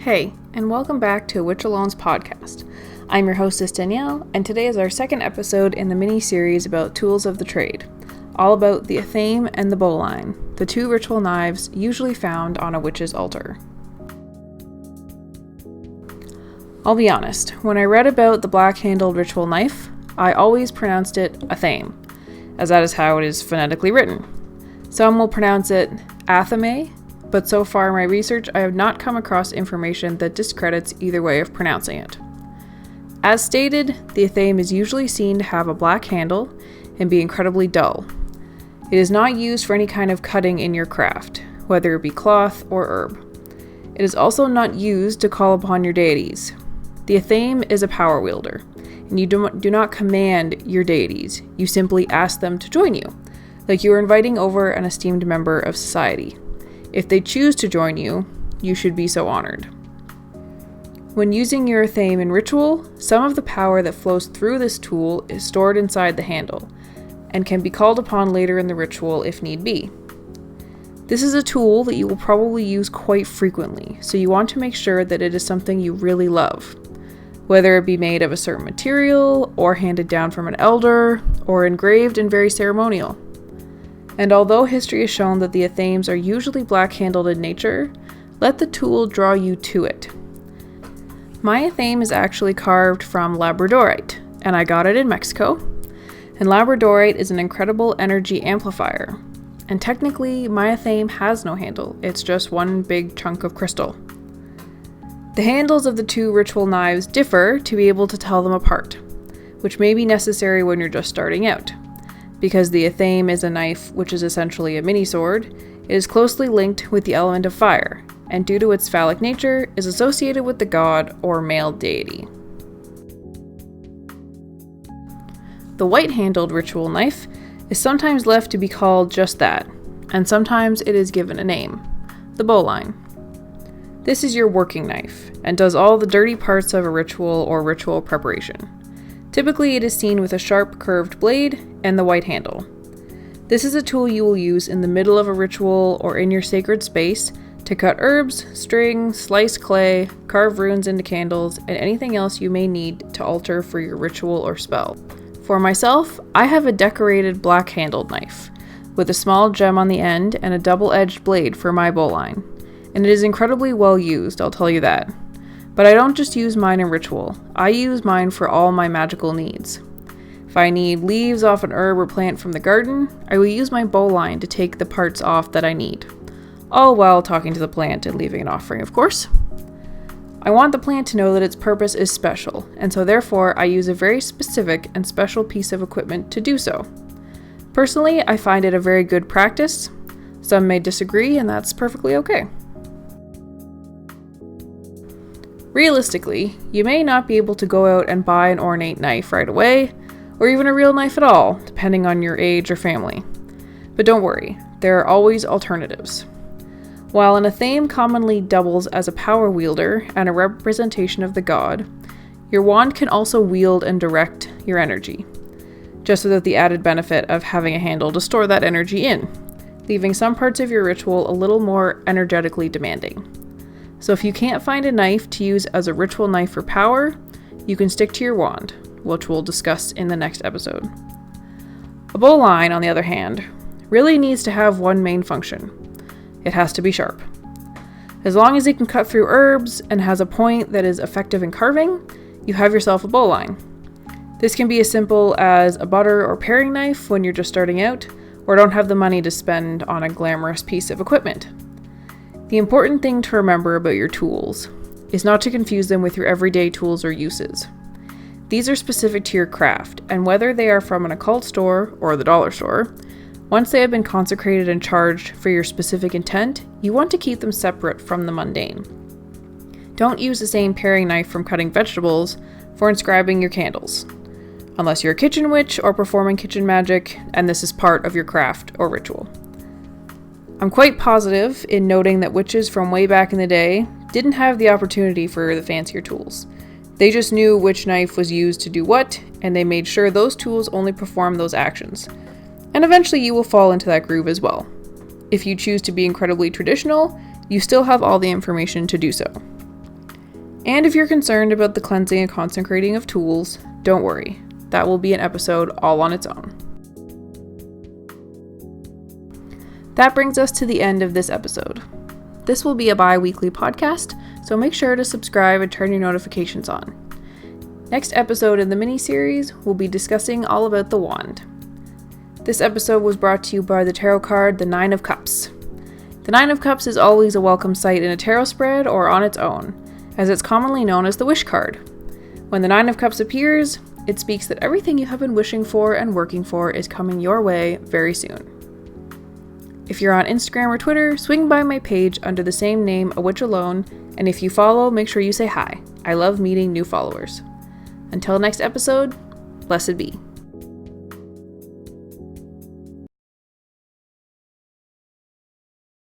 Hey, and welcome back to AWitchAlone's podcast. I'm your hostess Danielle, and today is our second episode in the mini-series about tools of the trade, all about the Athame and the Bolline, the two ritual knives usually found on a witch's altar. I'll be honest, when I read about the black-handled ritual knife, I always pronounced it Athame, as that is how it is phonetically written. Some will pronounce it Athame, but so far in my research I have not come across information that discredits either way of pronouncing it. As stated, the Athame is usually seen to have a black handle and be incredibly dull. It is not used for any kind of cutting in your craft, whether it be cloth or herb. It is also not used to call upon your deities. The Athame is a power wielder, and you do not command your deities, you simply ask them to join you, like you are inviting over an esteemed member of society. If they choose to join you, you should be so honored. When using your Athame in ritual, some of the power that flows through this tool is stored inside the handle, and can be called upon later in the ritual if need be. This is a tool that you will probably use quite frequently, so you want to make sure that it is something you really love, whether it be made of a certain material, or handed down from an elder, or engraved and very ceremonial. And although history has shown that the Athames are usually black-handled in nature, let the tool draw you to it. My Athame is actually carved from labradorite, and I got it in Mexico. And labradorite is an incredible energy amplifier. And technically, my Athame has no handle, it's just one big chunk of crystal. The handles of the two ritual knives differ to be able to tell them apart, which may be necessary when you're just starting out. Because the Athame is a knife which is essentially a mini-sword, it is closely linked with the element of fire, and due to its phallic nature, is associated with the god or male deity. The white-handled ritual knife is sometimes left to be called just that, and sometimes it is given a name, the Bolline. This is your working knife, and does all the dirty parts of a ritual or ritual preparation. Typically, it is seen with a sharp curved blade and the white handle. This is a tool you will use in the middle of a ritual or in your sacred space to cut herbs, string, slice clay, carve runes into candles, and anything else you may need to alter for your ritual or spell. For myself, I have a decorated black-handled knife with a small gem on the end and a double-edged blade for my Bolline, and it is incredibly well used, I'll tell you that. But I don't just use mine in ritual, I use mine for all my magical needs. If I need leaves off an herb or plant from the garden, I will use my Bolline to take the parts off that I need, all while talking to the plant and leaving an offering, of course. I want the plant to know that its purpose is special, and so therefore I use a very specific and special piece of equipment to do so. Personally, I find it a very good practice. Some may disagree, and that's perfectly okay. Realistically, you may not be able to go out and buy an ornate knife right away, or even a real knife at all, depending on your age or family. But don't worry, there are always alternatives. While an Athame commonly doubles as a power wielder and a representation of the god, your wand can also wield and direct your energy, just without the added benefit of having a handle to store that energy in, leaving some parts of your ritual a little more energetically demanding. So if you can't find a knife to use as a ritual knife for power, you can stick to your wand, which we'll discuss in the next episode. A Bolline, on the other hand, really needs to have one main function. It has to be sharp. As long as it can cut through herbs and has a point that is effective in carving, you have yourself a Bolline. This can be as simple as a butter or paring knife when you're just starting out, or don't have the money to spend on a glamorous piece of equipment. The important thing to remember about your tools is not to confuse them with your everyday tools or uses. These are specific to your craft, and whether they are from an occult store or the dollar store, once they have been consecrated and charged for your specific intent, you want to keep them separate from the mundane. Don't use the same paring knife from cutting vegetables for inscribing your candles, unless you're a kitchen witch or performing kitchen magic, and this is part of your craft or ritual. I'm quite positive in noting that witches from way back in the day didn't have the opportunity for the fancier tools. They just knew which knife was used to do what, and they made sure those tools only performed those actions. And eventually you will fall into that groove as well. If you choose to be incredibly traditional, you still have all the information to do so. And if you're concerned about the cleansing and consecrating of tools, don't worry. That will be an episode all on its own. That brings us to the end of this episode. This will be a bi-weekly podcast, so make sure to subscribe and turn your notifications on. Next episode in the mini-series, we'll be discussing all about the wand. This episode was brought to you by the tarot card, the Nine of Cups. The Nine of Cups is always a welcome sight in a tarot spread or on its own, as it's commonly known as the wish card. When the Nine of Cups appears, it speaks that everything you have been wishing for and working for is coming your way very soon. If you're on Instagram or Twitter, swing by my page under the same name, AWitchAlone, and if you follow, make sure you say hi. I love meeting new followers. Until next episode, blessed be.